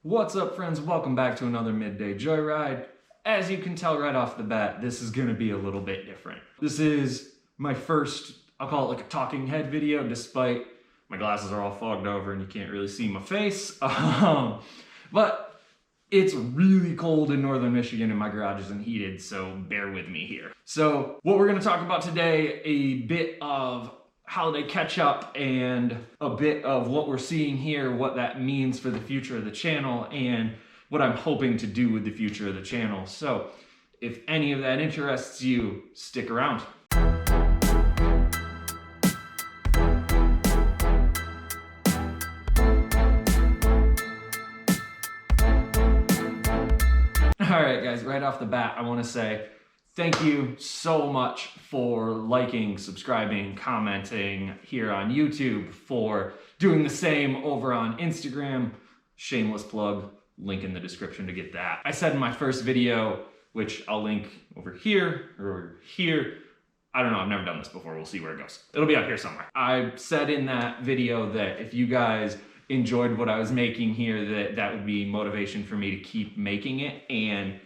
What's up, friends? Welcome back to another midday joyride. As you can tell right off the bat, this is going to be a little bit different. This is my first, I'll call it like a talking head video, despite my glasses are all fogged over and you can't really see my face. But it's really cold in northern Michigan and my garage isn't heated, so bear with me here. So what we're going to talk about today, a bit of holiday catch up and a bit of what we're seeing here, what that means for the future of the channel and what I'm hoping to do with the future of the channel. So if any of that interests you, stick around. All right, guys, right off the bat, I want to say thank you so much for liking, subscribing, commenting here on YouTube, for doing the same over on Instagram. Shameless plug, link in the description to get that. I said in my first video, which I'll link over here or over here, I don't know, I've never done this before, we'll see where it goes. It'll be up here somewhere. I said in that video that if you guys enjoyed what I was making here, that would be motivation for me to keep making it, and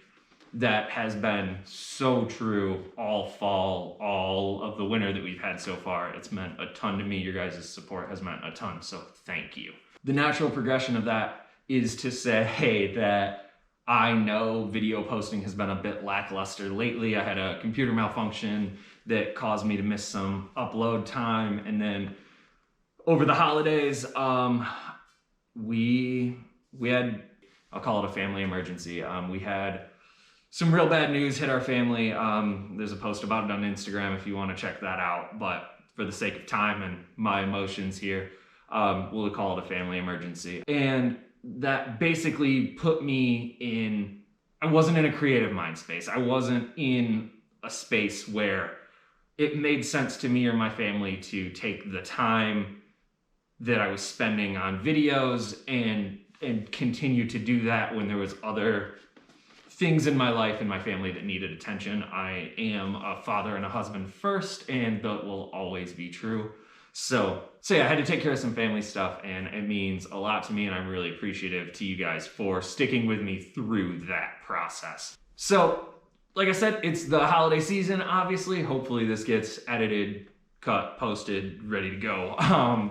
that has been so true all fall, all of the winter that we've had so far. It's meant a ton to me. Your guys' support has meant a ton, so thank you. The natural progression of that is to say that I know video posting has been a bit lackluster lately. I had a computer malfunction that caused me to miss some upload time, and then over the holidays, we had, I'll call it a family emergency. We had some real bad news hit our family. There's a post about it on Instagram if you want to check that out. But for the sake of time and my emotions here, we'll call it a family emergency. And that basically put me in, I wasn't in a creative mind space. I wasn't in a space where it made sense to me or my family to take the time that I was spending on videos and continue to do that when there was other things in my life and my family that needed attention. I am a father and a husband first, and that will always be true. So yeah, I had to take care of some family stuff, and it means a lot to me, and I'm really appreciative to you guys for sticking with me through that process. So, like I said, it's the holiday season, obviously. Hopefully this gets edited, cut, posted, ready to go.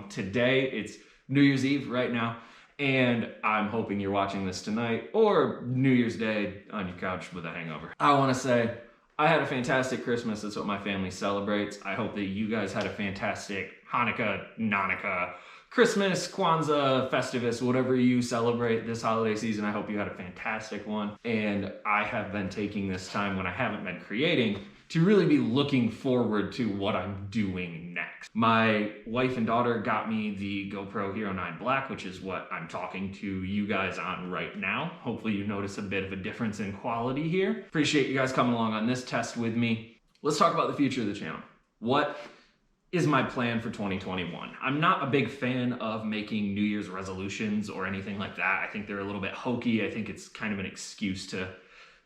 Today, it's New Year's Eve right now. And I'm hoping you're watching this tonight or New Year's Day on your couch with a hangover. I want to say I had a fantastic Christmas. That's what my family celebrates. I hope that you guys had a fantastic Hanukkah, Hanukkah, Christmas, Kwanzaa, Festivus, whatever you celebrate this holiday season. I hope you had a fantastic one. And I have been taking this time when I haven't been creating to really be looking forward to what I'm doing next. My wife and daughter got me the GoPro Hero 9 Black, which is what I'm talking to you guys on right now. Hopefully you notice a bit of a difference in quality here. Appreciate you guys coming along on this test with me. Let's talk about the future of the channel. What is my plan for 2021? I'm not a big fan of making New Year's resolutions or anything like that. I think they're a little bit hokey. I think it's kind of an excuse to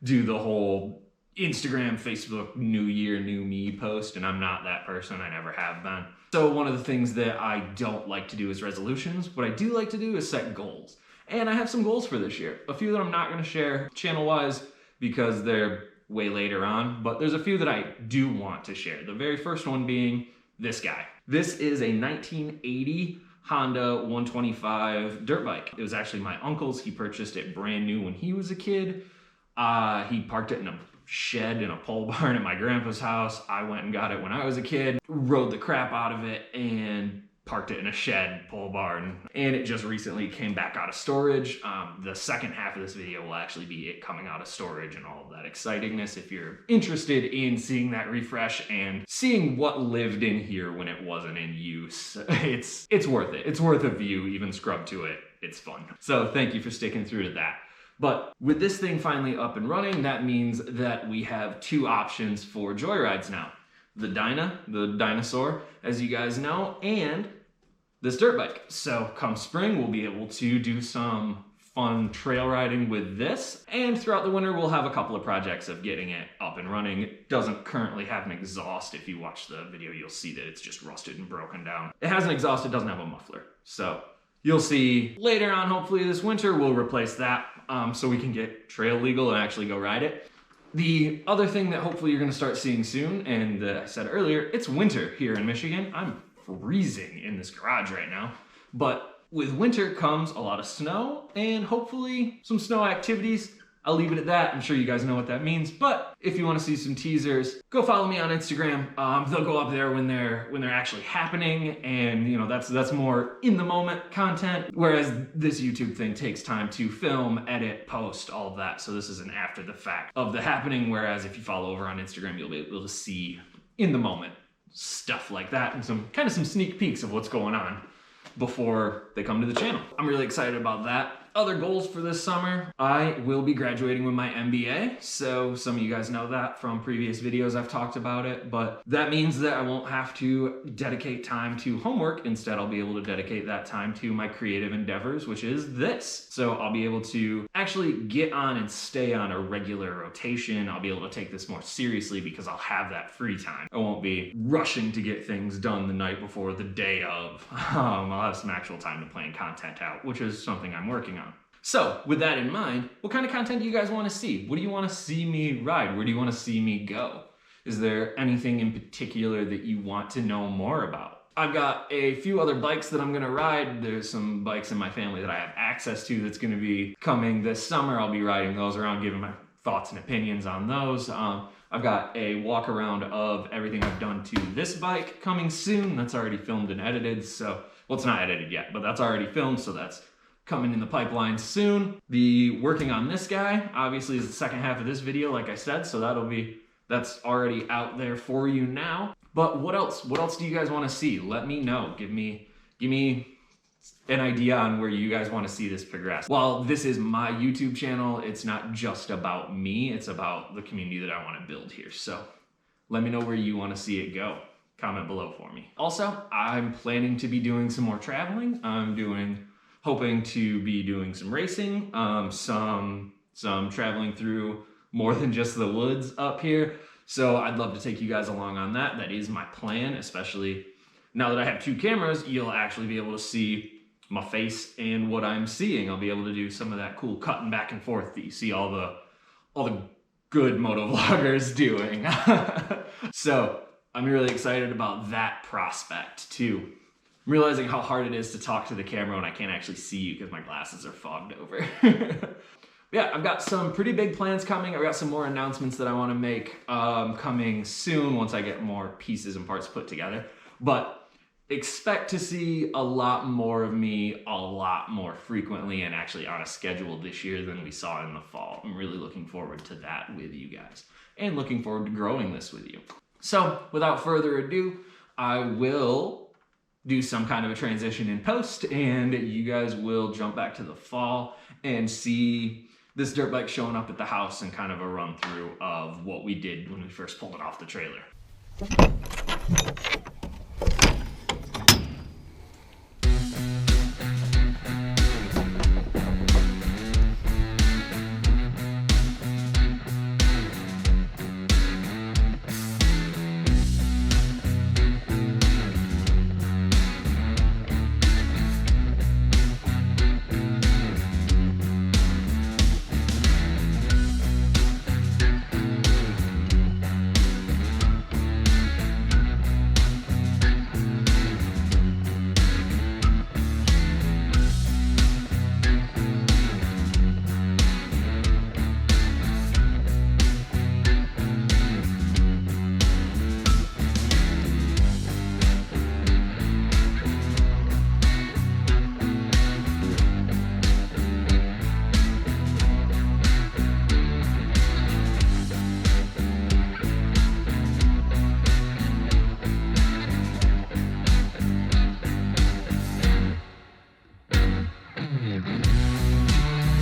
do the whole Instagram, Facebook, New Year, New Me post, and I'm not that person. I never have been. So one of the things that I don't like to do is resolutions. What I do like to do is set goals. And I have some goals for this year. A few that I'm not going to share channel-wise because they're way later on, but there's a few that I do want to share. The very first one being this guy. This is a 1980 Honda 125 dirt bike. It was actually my uncle's. He purchased it brand new when he was a kid. He parked it in a shed in a pole barn at my grandpa's house. I went and got it when I was a kid, rode the crap out of it, and parked it in a shed, pole barn. And it just recently came back out of storage. The second half of this video will actually be it coming out of storage and all of that excitingness. If you're interested in seeing that refresh and seeing what lived in here when it wasn't in use, it's worth it. It's worth a view, even scrub to it. It's fun. So thank you for sticking through to that. But with this thing finally up and running, that means that we have two options for joyrides now. The dinosaur, as you guys know, and this dirt bike. So come spring, we'll be able to do some fun trail riding with this. And throughout the winter, we'll have a couple of projects of getting it up and running. It doesn't currently have an exhaust. If you watch the video, you'll see that it's just rusted and broken down. It has an exhaust, it doesn't have a muffler. So you'll see later on, hopefully this winter, we'll replace that so we can get trail legal and actually go ride it. The other thing that hopefully you're gonna start seeing soon, and that I said earlier, it's winter here in Michigan. I'm freezing in this garage right now, but with winter comes a lot of snow and hopefully some snow activities. I'll leave it at that. I'm sure you guys know what that means, but if you want to see some teasers, go follow me on Instagram. They'll go up there when they're actually happening, and you know that's more in the moment content, whereas this YouTube thing takes time to film, edit, post, all of that. So this is an after the fact of the happening, whereas if you follow over on Instagram, you'll be able to see in the moment stuff like that and some sneak peeks of what's going on before they come to the channel. I'm really excited about that. Other goals for this summer, I will be graduating with my MBA. So some of you guys know that from previous videos I've talked about it, but that means that I won't have to dedicate time to homework. Instead, I'll be able to dedicate that time to my creative endeavors, which is this. So I'll be able to actually get on and stay on a regular rotation. I'll be able to take this more seriously because I'll have that free time. I won't be rushing to get things done the night before the day of. I'll have some actual time to plan content out, which is something I'm working on. So with that in mind, what kind of content do you guys want to see? What do you want to see me ride? Where do you want to see me go? Is there anything in particular that you want to know more about? I've got a few other bikes that I'm going to ride. There's some bikes in my family that I have access to that's going to be coming this summer. I'll be riding those around, giving my thoughts and opinions on those. I've got a walk around of everything I've done to this bike coming soon. That's already filmed and edited. So, well, it's not edited yet, but that's already filmed. So that's coming in the pipeline soon. The working on this guy obviously is the second half of this video, like I said, so that's already out there for you now. But what else do you guys want to see? Let me know. Give me an idea on where you guys want to see this progress. While this is my YouTube channel, it's not just about me, it's about the community that I want to build here. So let me know where you want to see it go. Comment below for me. Also, I'm planning to be doing some more traveling. Hoping to be doing some racing, some traveling through more than just the woods up here. So I'd love to take you guys along on that. That is my plan, especially now that I have two cameras, you'll actually be able to see my face and what I'm seeing. I'll be able to do some of that cool cutting back and forth that you see all the good moto vloggers doing. So I'm really excited about that prospect too. I'm realizing how hard it is to talk to the camera when I can't actually see you because my glasses are fogged over. Yeah, I've got some pretty big plans coming. I've got some more announcements that I want to make coming soon once I get more pieces and parts put together. But expect to see a lot more of me a lot more frequently and actually on a schedule this year than we saw in the fall. I'm really looking forward to that with you guys and looking forward to growing this with you. So without further ado, I will do some kind of a transition in post and you guys will jump back to the fall and see this dirt bike showing up at the house and kind of a run through of what we did when we first pulled it off the trailer.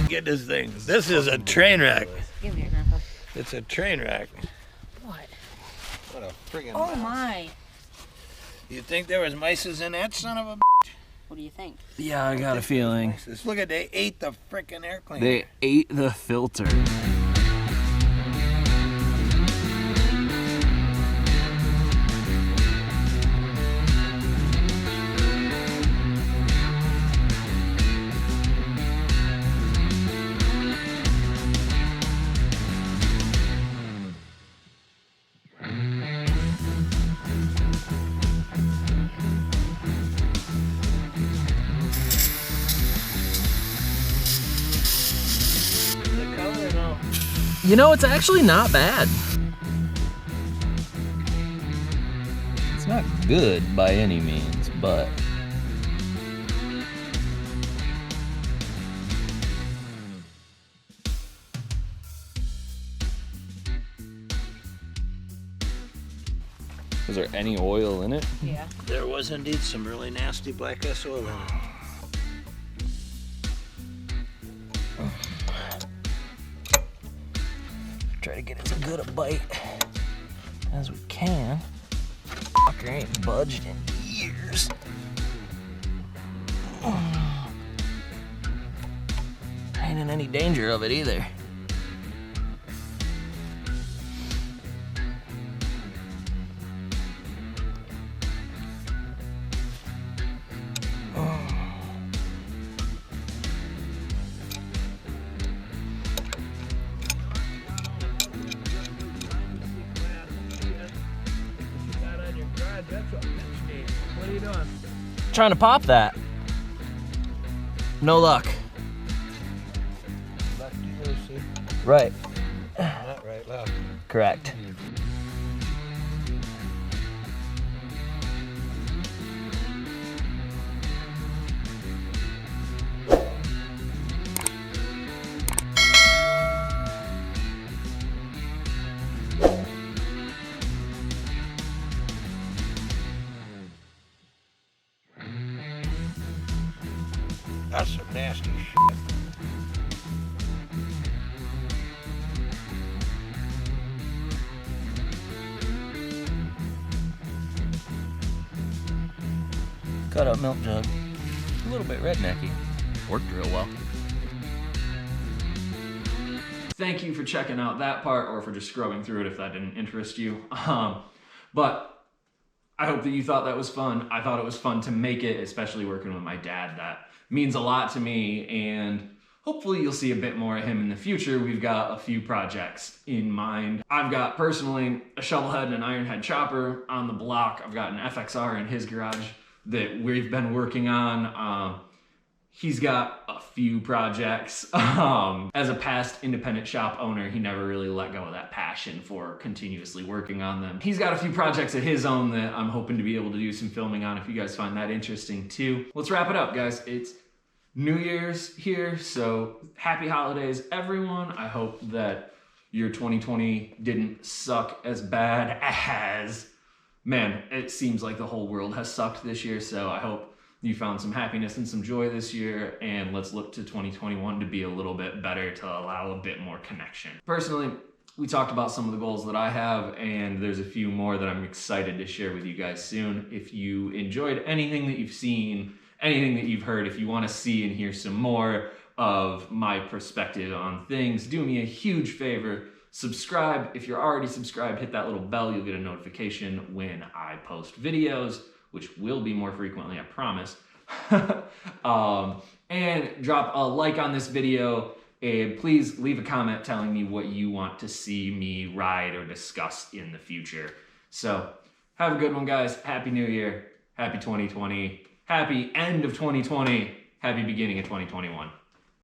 Get this thing. This is a train wreck. Give me it, Grandpa. It's a train wreck. What? What a friggin' Oh mouse. my. You think there was mices in that son of a What do you think? Yeah, I got a feeling. mices? Look at, they ate the frickin' air cleaner. They ate the filter. You know, it's actually not bad. It's not good by any means, but is there any oil in it? Yeah. There was indeed some really nasty black ass oil in it. Try to get as good a bite as we can. Fucker ain't budged in years. Ain't in any danger of it either. What are you doing? Trying to pop that. No luck. Left, you see? Right. Not right, left. Correct. That's some nasty shit. Cut up milk jug. A little bit rednecky. Worked real well. Thank you for checking out that part, or for just scrubbing through it if that didn't interest you. But I hope that you thought that was fun. I thought it was fun to make it, especially working with my dad. That means a lot to me, and hopefully you'll see a bit more of him in the future. We've got a few projects in mind. I've got personally a shovelhead and an ironhead chopper on the block. I've got an FXR in his garage that we've been working on. He's got a few projects. As a past independent shop owner, he never really let go of that passion for continuously working on them. He's got a few projects of his own that I'm hoping to be able to do some filming on if you guys find that interesting too. Let's wrap it up, guys. It's New Year's here, so happy holidays, everyone. I hope that your 2020 didn't suck as bad as, man, it seems like the whole world has sucked this year, so I hope you found some happiness and some joy this year, and let's look to 2021 to be a little bit better, to allow a bit more connection. Personally, we talked about some of the goals that I have, and there's a few more that I'm excited to share with you guys soon. If you enjoyed anything that you've seen, anything that you've heard, if you want to see and hear some more of my perspective on things, do me a huge favor. Subscribe. If you're already subscribed, hit that little bell. You'll get a notification when I post videos, which will be more frequently, I promise. And drop a like on this video, and please leave a comment telling me what you want to see me ride or discuss in the future. So have a good one, guys. Happy New Year. Happy 2020. Happy end of 2020. Happy beginning of 2021.